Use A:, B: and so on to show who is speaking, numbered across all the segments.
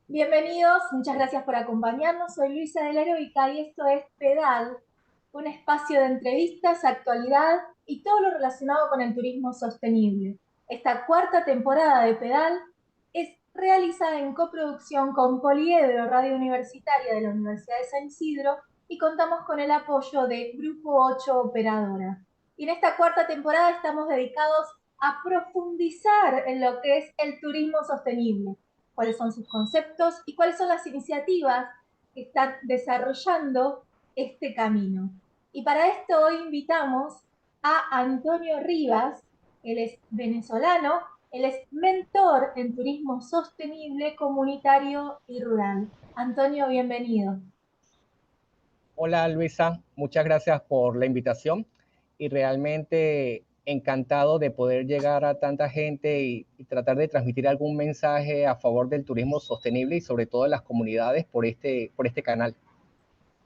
A: Bienvenidos, muchas gracias por acompañarnos. Soy Luisa del Heroica y esto es Pedal, un espacio de entrevistas, actualidad y todo lo relacionado con el turismo sostenible. Esta cuarta temporada de Pedal es realizada en coproducción con Poliedro, Radio Universitaria de la Universidad de San Isidro, y contamos con el apoyo de Grupo 8 Operadora. Y en esta cuarta temporada estamos dedicados a profundizar en lo que es el turismo sostenible, cuáles son sus conceptos y cuáles son las iniciativas que están desarrollando este camino. Y para esto hoy invitamos a Antonio Rivas. Él es venezolano, él es mentor en turismo sostenible, comunitario y rural. Antonio, bienvenido.
B: Hola Luisa, muchas gracias por la invitación y realmente encantado de poder llegar a tanta gente y tratar de transmitir algún mensaje a favor del turismo sostenible y sobre todo de las comunidades por este canal.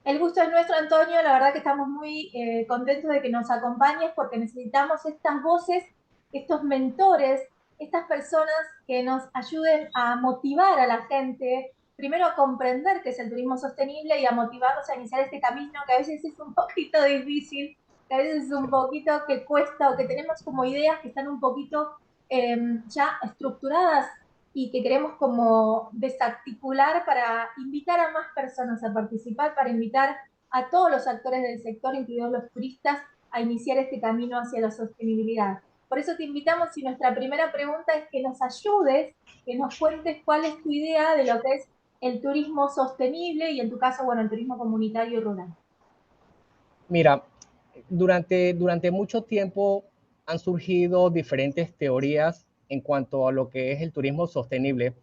A: El gusto es nuestro, Antonio. La verdad que estamos muy contentos de que nos acompañes porque necesitamos estas voces, estos mentores, estas personas que nos ayuden a motivar a la gente, primero a comprender qué es el turismo sostenible y a motivarlos a iniciar este camino que a veces es un poquito difícil, que a veces es un poquito que cuesta o que tenemos como ideas que están un poquito ya estructuradas y que queremos como desarticular para invitar a más personas a participar, para invitar a todos los actores del sector, incluidos los turistas, a iniciar este camino hacia la sostenibilidad. Por eso te invitamos y nuestra primera pregunta es que nos ayudes, que nos cuentes cuál es tu idea de lo que es el turismo sostenible y en tu caso, bueno, el turismo comunitario y rural.
B: Mira, durante mucho tiempo han surgido diferentes teorías en cuanto a lo que es el turismo sostenible,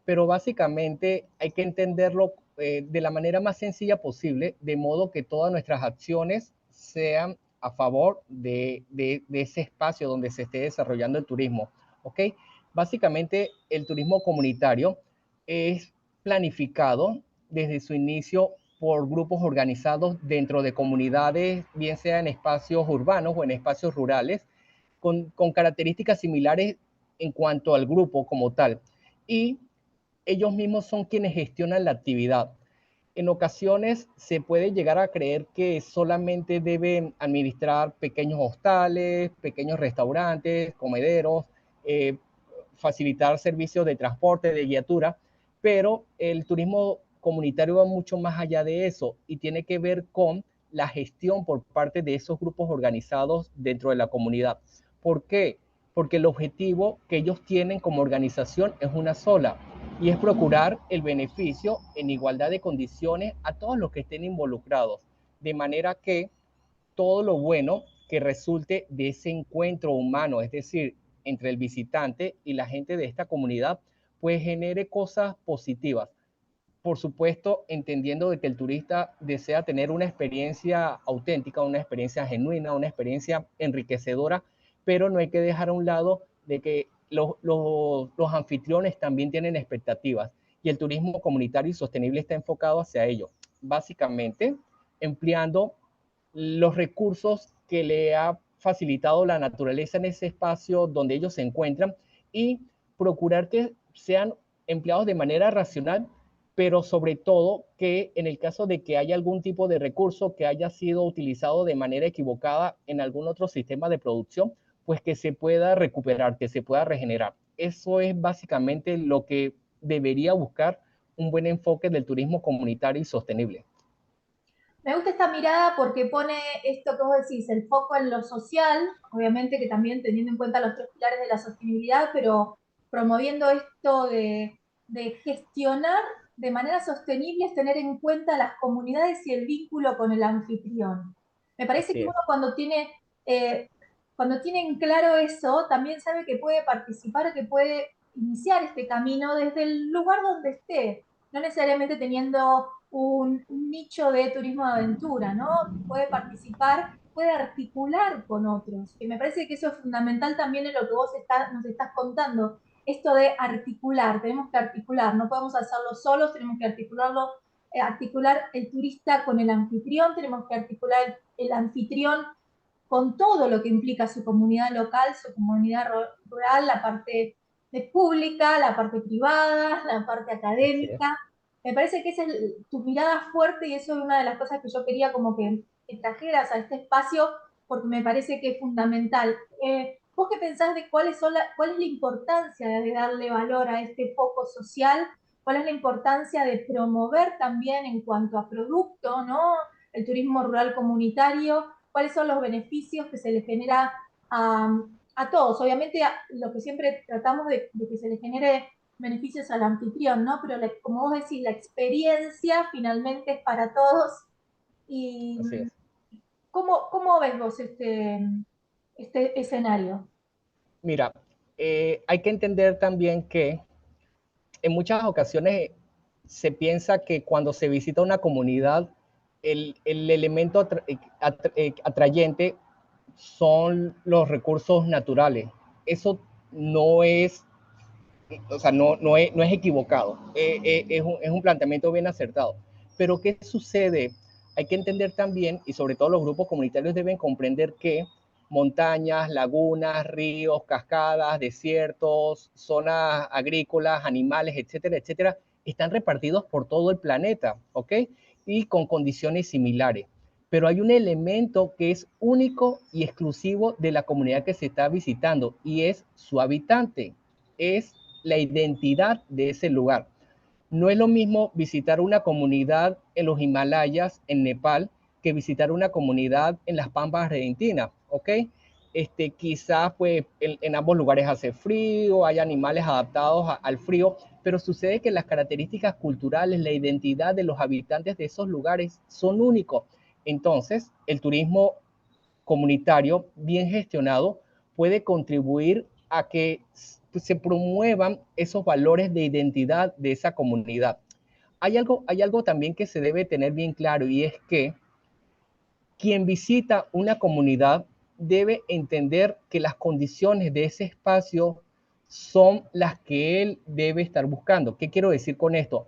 B: pero básicamente hay que entenderlo de la manera más sencilla posible, de modo que todas nuestras acciones sean a favor de ese espacio donde se esté desarrollando el turismo. ¿Ok? Básicamente el turismo comunitario es planificado desde su inicio por grupos organizados dentro de comunidades, bien sea en espacios urbanos o en espacios rurales, con características similares en cuanto al grupo como tal. Y ellos mismos son quienes gestionan la actividad. En ocasiones se puede llegar a creer que solamente deben administrar pequeños hostales, pequeños restaurantes, comederos, eh, facilitar servicios de transporte, de guiatura, pero el turismo comunitario va mucho más allá de eso y tiene que ver con la gestión por parte de esos grupos organizados dentro de la comunidad. ¿Por qué? Porque el objetivo que ellos tienen como organización es una sola, y es procurar el beneficio en igualdad de condiciones a todos los que estén involucrados, de manera que todo lo bueno que resulte de ese encuentro humano, es decir, entre el visitante y la gente de esta comunidad, pues genere cosas positivas. Por supuesto, entendiendo de que el turista desea tener una experiencia auténtica, una experiencia genuina, una experiencia enriquecedora, pero no hay que dejar a un lado de que los anfitriones también tienen expectativas y el turismo comunitario y sostenible está enfocado hacia ello. Básicamente, empleando los recursos que le ha facilitado la naturaleza en ese espacio donde ellos se encuentran y procurar que sean empleados de manera racional, pero sobre todo que en el caso de que haya algún tipo de recurso que haya sido utilizado de manera equivocada en algún otro sistema de producción, pues que se pueda recuperar, que se pueda regenerar. Eso es básicamente lo que debería buscar un buen enfoque del turismo comunitario y sostenible.
A: Me gusta esta mirada porque pone esto que vos decís, el foco en lo social, obviamente que también teniendo en cuenta los tres pilares de la sostenibilidad, pero promoviendo esto de gestionar de manera sostenible es tener en cuenta las comunidades y el vínculo con el anfitrión. Me parece
B: Así
A: que uno
B: es.
A: eh, cuando tiene en claro eso, también sabe que puede participar, que puede iniciar este camino desde el lugar donde esté, no necesariamente teniendo un nicho de turismo de aventura, ¿no? Puede participar, puede articular con otros, que me parece que eso es fundamental también en lo que nos estás contando, esto de articular, tenemos que articular, no podemos hacerlo solos, tenemos que articular el turista con el anfitrión, tenemos que articular el anfitrión con todo lo que implica su comunidad local, su comunidad rural, la parte de pública, la parte privada, la parte
B: Así es.
A: académica. Me parece que esa es tu mirada fuerte y eso es una de las cosas que yo quería como que trajeras a este espacio porque me parece que es fundamental. ¿Vos qué pensás de cuál es la importancia de darle valor a este foco social? ¿Cuál es la importancia de promover también en cuanto a producto, ¿no? El turismo rural comunitario, cuáles son los beneficios que se le genera a todos. Obviamente, lo que siempre tratamos de que se le genere beneficios al anfitrión, ¿no? Pero como vos decís, la experiencia finalmente es para todos. ¿Y
B: Así es.
A: cómo ves vos este escenario?
B: Mira, hay que entender también que en muchas ocasiones se piensa que cuando se visita una comunidad, el elemento atrayente son los recursos naturales. Eso no es, o sea, no es equivocado, es un planteamiento bien acertado. Pero ¿qué sucede? Hay que entender también, y sobre todo los grupos comunitarios deben comprender que montañas, lagunas, ríos, cascadas, desiertos, zonas agrícolas, animales, etcétera, etcétera, están repartidos por todo el planeta, ¿ok? Y con condiciones similares. Pero hay un elemento que es único y exclusivo de la comunidad que se está visitando y es su habitante, es la identidad de ese lugar. No es lo mismo visitar una comunidad en los Himalayas, en Nepal, que visitar una comunidad en las Pampas Argentinas, ¿ok? Quizás pues en ambos lugares hace frío, hay animales adaptados al frío, pero sucede que las características culturales, la identidad de los habitantes de esos lugares son únicos. Entonces, el turismo comunitario bien gestionado puede contribuir a que se promuevan esos valores de identidad de esa comunidad. Hay algo también que se debe tener bien claro y es que quien visita una comunidad debe entender que las condiciones de ese espacio son las que él debe estar buscando. ¿Qué quiero decir con esto?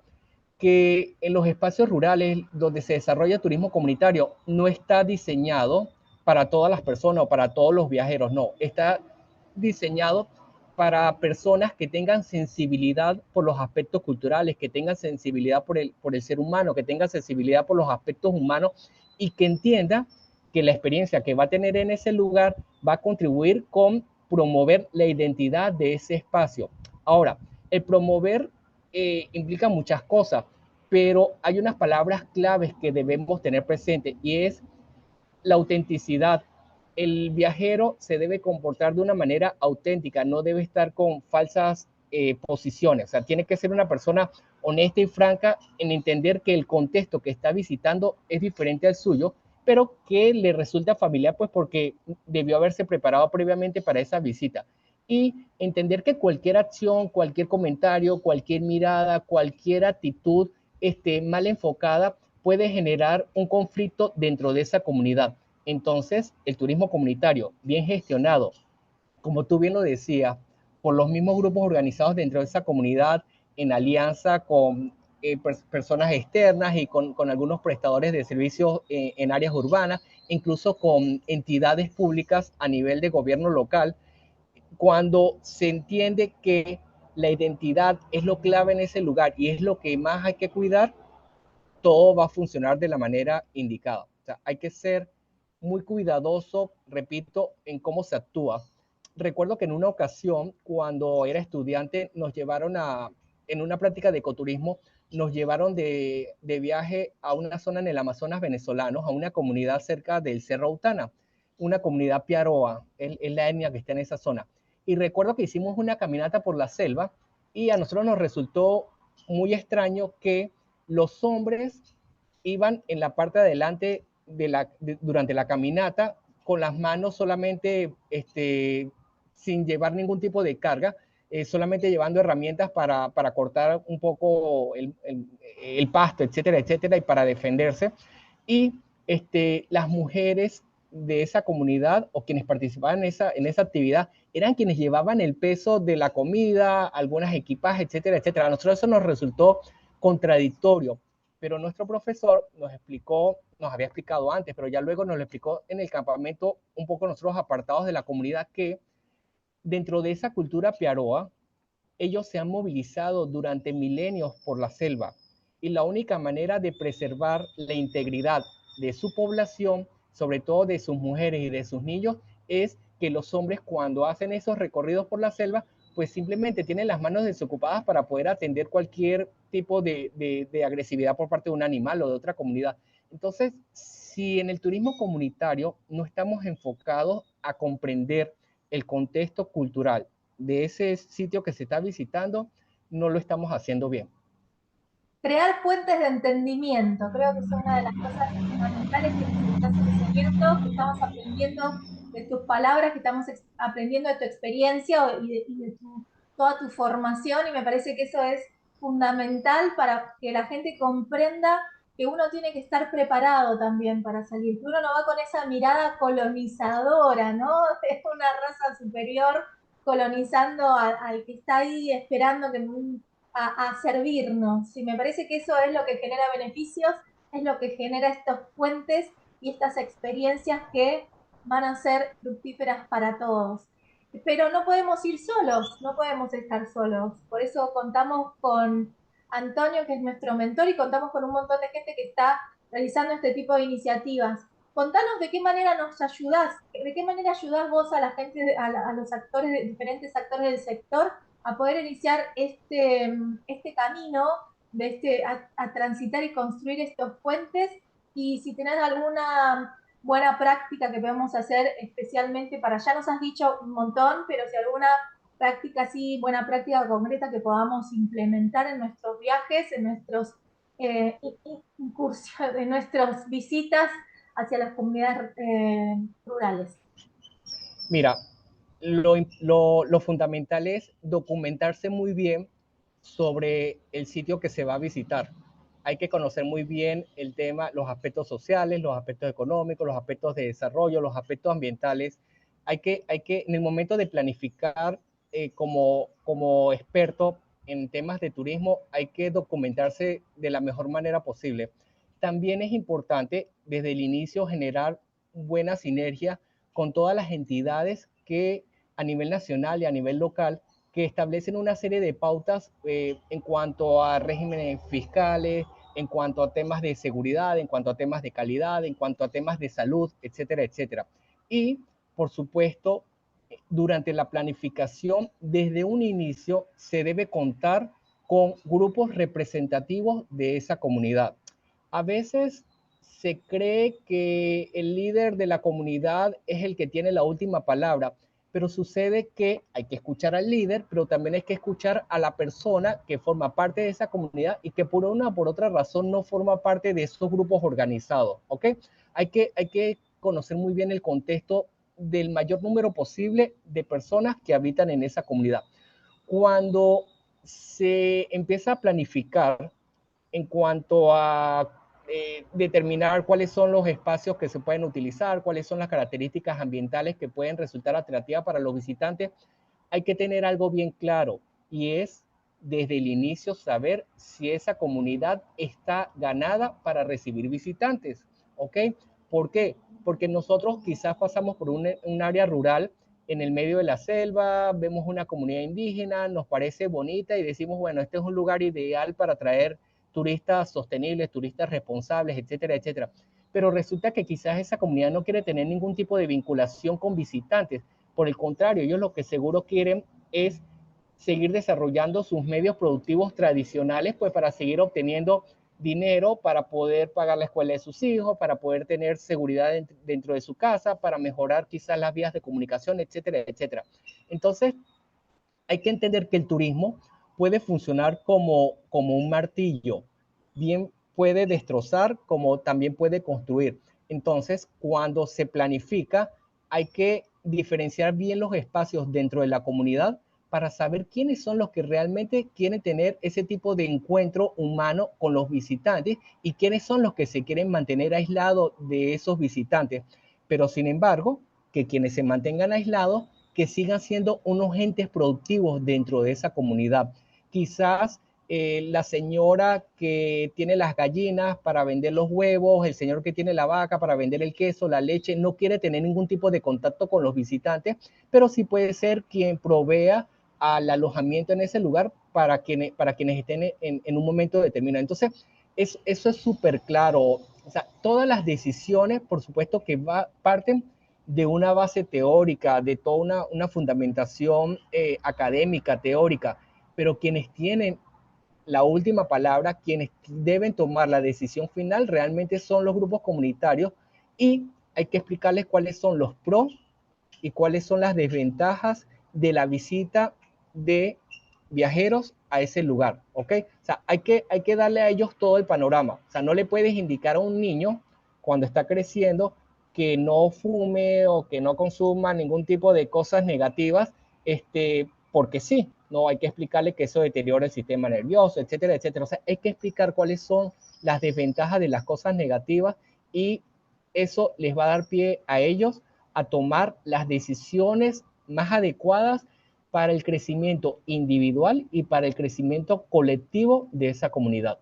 B: Que en los espacios rurales donde se desarrolla turismo comunitario no está diseñado para todas las personas o para todos los viajeros, no, está diseñado para personas que tengan sensibilidad por los aspectos culturales, que tengan sensibilidad por el ser humano, que tengan sensibilidad por los aspectos humanos y que entienda que la experiencia que va a tener en ese lugar va a contribuir con promover la identidad de ese espacio. Ahora, el promover implica muchas cosas, pero hay unas palabras claves que debemos tener presente y es la autenticidad. El viajero se debe comportar de una manera auténtica, no debe estar con falsas posiciones. O sea, tiene que ser una persona honesta y franca en entender que el contexto que está visitando es diferente al suyo, pero que le resulta familiar, pues porque debió haberse preparado previamente para esa visita. Y entender que cualquier acción, cualquier comentario, cualquier mirada, cualquier actitud mal enfocada puede generar un conflicto dentro de esa comunidad. Entonces, el turismo comunitario, bien gestionado, como tú bien lo decías, por los mismos grupos organizados dentro de esa comunidad, en alianza con personas externas y con algunos prestadores de servicios en áreas urbanas, incluso con entidades públicas a nivel de gobierno local, cuando se entiende que la identidad es lo clave en ese lugar y es lo que más hay que cuidar, todo va a funcionar de la manera indicada. O sea, hay que ser muy cuidadoso, repito, en cómo se actúa. Recuerdo que en una ocasión, cuando era estudiante, nos llevaron en una práctica de ecoturismo, nos llevaron de viaje a una zona en el Amazonas venezolano, a una comunidad cerca del Cerro Autana, una comunidad Piaroa, es la etnia que está en esa zona. Y recuerdo que hicimos una caminata por la selva y a nosotros nos resultó muy extraño que los hombres iban en la parte de adelante durante la caminata con las manos solamente sin llevar ningún tipo de carga, solamente llevando herramientas para cortar un poco el pasto, etcétera, etcétera, y para defenderse. Y las mujeres de esa comunidad o quienes participaban en esa actividad eran quienes llevaban el peso de la comida, algunas equipajes, etcétera, etcétera. A nosotros eso nos resultó contradictorio, pero nuestro profesor nos explicó, nos había explicado antes, pero ya luego nos lo explicó en el campamento, un poco nosotros apartados de la comunidad, que dentro de esa cultura piaroa, ellos se han movilizado durante milenios por la selva y la única manera de preservar la integridad de su población, sobre todo de sus mujeres y de sus niños, es que los hombres cuando hacen esos recorridos por la selva, pues simplemente tienen las manos desocupadas para poder atender cualquier tipo de agresividad por parte de un animal o de otra comunidad. Entonces, si en el turismo comunitario no estamos enfocados a comprender el contexto cultural de ese sitio que se está visitando, no lo estamos haciendo bien.
A: Crear puentes de entendimiento, creo que es una de las cosas fundamentales que nos estás enseñando, que estamos aprendiendo de tus palabras, que estamos aprendiendo de tu experiencia y de toda tu formación, y me parece que eso es fundamental para que la gente comprenda que uno tiene que estar preparado también para salir, que uno no va con esa mirada colonizadora, ¿no? Es una raza superior colonizando al que está ahí esperando que a servirnos. Y me parece que eso es lo que genera beneficios, es lo que genera estos puentes y estas experiencias que van a ser fructíferas para todos. Pero no podemos ir solos, no podemos estar solos. Por eso contamos con Antonio, que es nuestro mentor, y contamos con un montón de gente que está realizando este tipo de iniciativas. Contanos de qué manera nos ayudás, de qué manera ayudás vos a la gente, a los actores, diferentes actores del sector a poder iniciar este camino a transitar y construir estos puentes. Y si tenés alguna buena práctica que podemos hacer especialmente para, ya nos has dicho un montón, pero si alguna práctica así, buena práctica concreta que podamos implementar en nuestros viajes, en nuestros incursiones, en nuestras visitas hacia las comunidades rurales.
B: Mira, lo fundamental es documentarse muy bien sobre el sitio que se va a visitar. Hay que conocer muy bien el tema, los aspectos sociales, los aspectos económicos, los aspectos de desarrollo, los aspectos ambientales. En el momento de planificar como experto en temas de turismo, hay que documentarse de la mejor manera posible. También es importante desde el inicio generar buena sinergia con todas las entidades que a nivel nacional y a nivel local que establecen una serie de pautas en cuanto a regímenes fiscales, en cuanto a temas de seguridad, en cuanto a temas de calidad, en cuanto a temas de salud, etcétera, etcétera. Y, por supuesto, durante la planificación, desde un inicio, se debe contar con grupos representativos de esa comunidad. A veces se cree que el líder de la comunidad es el que tiene la última palabra, pero sucede que hay que escuchar al líder, pero también hay que escuchar a la persona que forma parte de esa comunidad y que por una o por otra razón no forma parte de esos grupos organizados, ¿ok? Hay que conocer muy bien el contexto del mayor número posible de personas que habitan en esa comunidad. Cuando se empieza a planificar en cuanto a determinar cuáles son los espacios que se pueden utilizar, cuáles son las características ambientales que pueden resultar atractivas para los visitantes, hay que tener algo bien claro y es desde el inicio saber si esa comunidad está ganada para recibir visitantes, ¿ok? ¿Por qué? Porque nosotros quizás pasamos por un área rural en el medio de la selva, vemos una comunidad indígena, nos parece bonita y decimos, bueno, este es un lugar ideal para traer turistas sostenibles, turistas responsables, etcétera, etcétera. Pero resulta que quizás esa comunidad no quiere tener ningún tipo de vinculación con visitantes. Por el contrario, ellos lo que seguro quieren es seguir desarrollando sus medios productivos tradicionales, pues para seguir obteniendo dinero para poder pagar la escuela de sus hijos, para poder tener seguridad dentro de su casa, para mejorar quizás las vías de comunicación, etcétera, etcétera. Entonces, hay que entender que el turismo puede funcionar como un martillo, bien puede destrozar como también puede construir. Entonces, cuando se planifica, hay que diferenciar bien los espacios dentro de la comunidad para saber quiénes son los que realmente quieren tener ese tipo de encuentro humano con los visitantes y quiénes son los que se quieren mantener aislados de esos visitantes. Pero sin embargo, que quienes se mantengan aislados que sigan siendo unos entes productivos dentro de esa comunidad. Quizás la señora que tiene las gallinas para vender los huevos, el señor que tiene la vaca para vender el queso, la leche, no quiere tener ningún tipo de contacto con los visitantes, pero sí puede ser quien provea al alojamiento en ese lugar para quienes estén en un momento determinado. Entonces, eso es súper claro. O sea, todas las decisiones, por supuesto, que parten de una base teórica, de toda una fundamentación académica, teórica, pero quienes tienen la última palabra, quienes deben tomar la decisión final realmente son los grupos comunitarios y hay que explicarles cuáles son los pros y cuáles son las desventajas de la visita de viajeros a ese lugar, ¿ok? O sea, hay que darle a ellos todo el panorama. O sea, no le puedes indicar a un niño cuando está creciendo que no fume o que no consuma ningún tipo de cosas negativas, porque sí, no hay que explicarle que eso deteriora el sistema nervioso, etcétera, etcétera. O sea, hay que explicar cuáles son las desventajas de las cosas negativas y eso les va a dar pie a ellos a tomar las decisiones más adecuadas para el crecimiento individual y para el crecimiento colectivo de esa comunidad.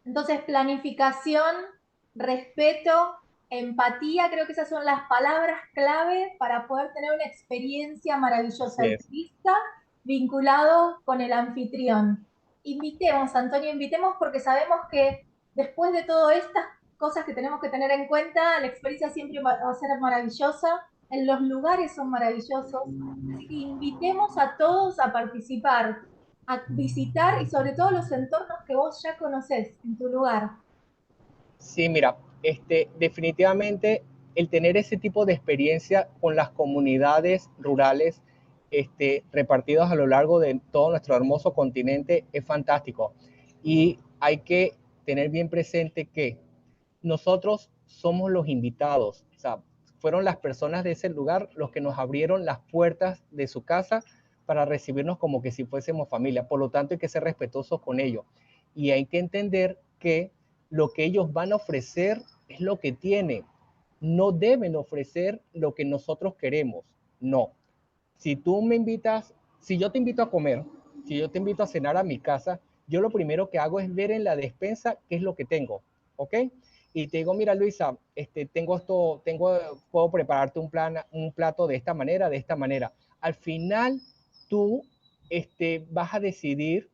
A: Entonces, planificación, respeto, empatía, creo que esas son las palabras clave para poder tener una experiencia maravillosa
B: Así
A: al
B: es.
A: turista vinculado con el anfitrión. Invitemos, Antonio, invitemos porque sabemos que después de todas estas cosas que tenemos que tener en cuenta, la experiencia siempre va a ser maravillosa, en los lugares son maravillosos, así que invitemos a todos a participar, a visitar y sobre todo los entornos que vos ya conocés en tu lugar.
B: Sí, mira, definitivamente el tener ese tipo de experiencia con las comunidades rurales repartidas a lo largo de todo nuestro hermoso continente es fantástico. Y hay que tener bien presente que nosotros somos los invitados, o sea, fueron las personas de ese lugar los que nos abrieron las puertas de su casa para recibirnos como que si fuésemos familia. Por lo tanto, hay que ser respetuosos con ellos. Y hay que entender que lo que ellos van a ofrecer es lo que tienen. No deben ofrecer lo que nosotros queremos. No. Si tú me invitas, si yo te invito a comer, si yo te invito a cenar a mi casa, yo lo primero que hago es ver en la despensa qué es lo que tengo, ¿ok? Y te digo, mira Luisa, tengo esto, puedo prepararte un plato de esta manera, de esta manera. Al final, tú vas a decidir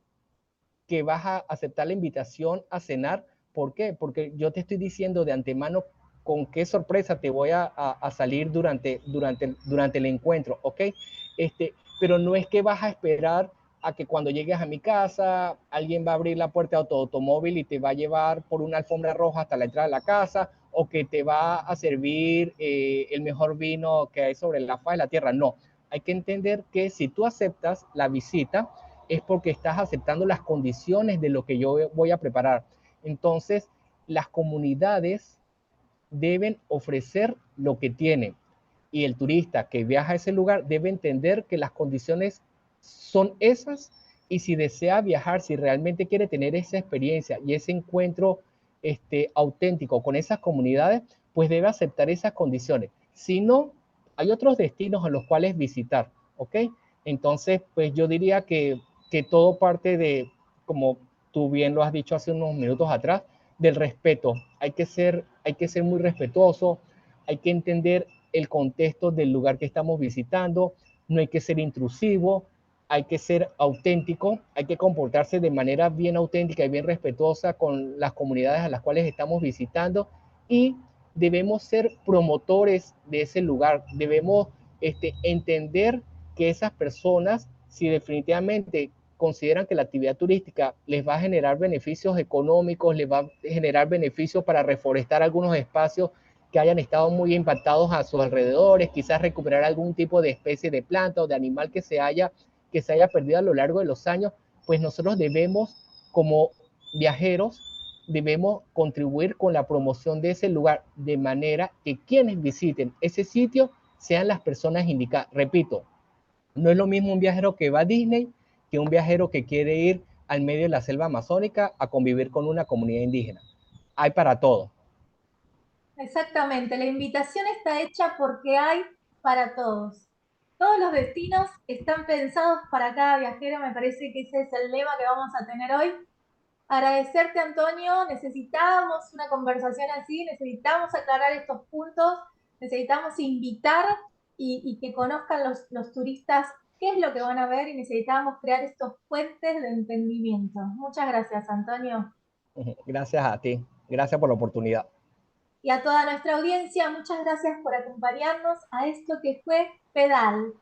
B: que vas a aceptar la invitación a cenar. ¿Por qué? Porque yo te estoy diciendo de antemano con qué sorpresa te voy a salir durante el encuentro, ¿ok? Pero no es que vas a esperar a que cuando llegues a mi casa alguien va a abrir la puerta de tu automóvil y te va a llevar por una alfombra roja hasta la entrada de la casa o que te va a servir el mejor vino que hay sobre la faz de la tierra. No, hay que entender que si tú aceptas la visita, es porque estás aceptando las condiciones de lo que yo voy a preparar. Entonces, las comunidades deben ofrecer lo que tienen y el turista que viaja a ese lugar debe entender que las condiciones son esas y si desea viajar, si realmente quiere tener esa experiencia y ese encuentro auténtico con esas comunidades, pues debe aceptar esas condiciones. Si no, hay otros destinos a los cuales visitar, ¿ok? Entonces, pues yo diría que todo parte de, como tú bien lo has dicho hace unos minutos atrás, del respeto. Hay que ser muy respetuoso, hay que entender el contexto del lugar que estamos visitando, no hay que ser intrusivo, hay que ser auténtico, hay que comportarse de manera bien auténtica y bien respetuosa con las comunidades a las cuales estamos visitando y debemos ser promotores de ese lugar, debemos entender que esas personas, si definitivamente consideran que la actividad turística les va a generar beneficios económicos, les va a generar beneficios para reforestar algunos espacios que hayan estado muy impactados a sus alrededores, quizás recuperar algún tipo de especie de planta o de animal que se haya perdido a lo largo de los años, pues nosotros debemos, como viajeros, debemos contribuir con la promoción de ese lugar de manera que quienes visiten ese sitio sean las personas indicadas. Repito, no es lo mismo un viajero que va a Disney que un viajero que quiere ir al medio de la selva amazónica a convivir con una comunidad indígena. Hay para todo.
A: Exactamente, la invitación está hecha porque hay para todos. Todos los destinos están pensados para cada viajero, me parece que ese es el lema que vamos a tener hoy. Agradecerte, Antonio, necesitamos una conversación así, necesitamos aclarar estos puntos, necesitamos invitar y que conozcan los turistas qué es lo que van a ver y necesitamos crear estos puentes de entendimiento. Muchas gracias, Antonio.
B: Gracias a ti, gracias por la oportunidad.
A: Y a toda nuestra audiencia, muchas gracias por acompañarnos a esto que fue Pedal,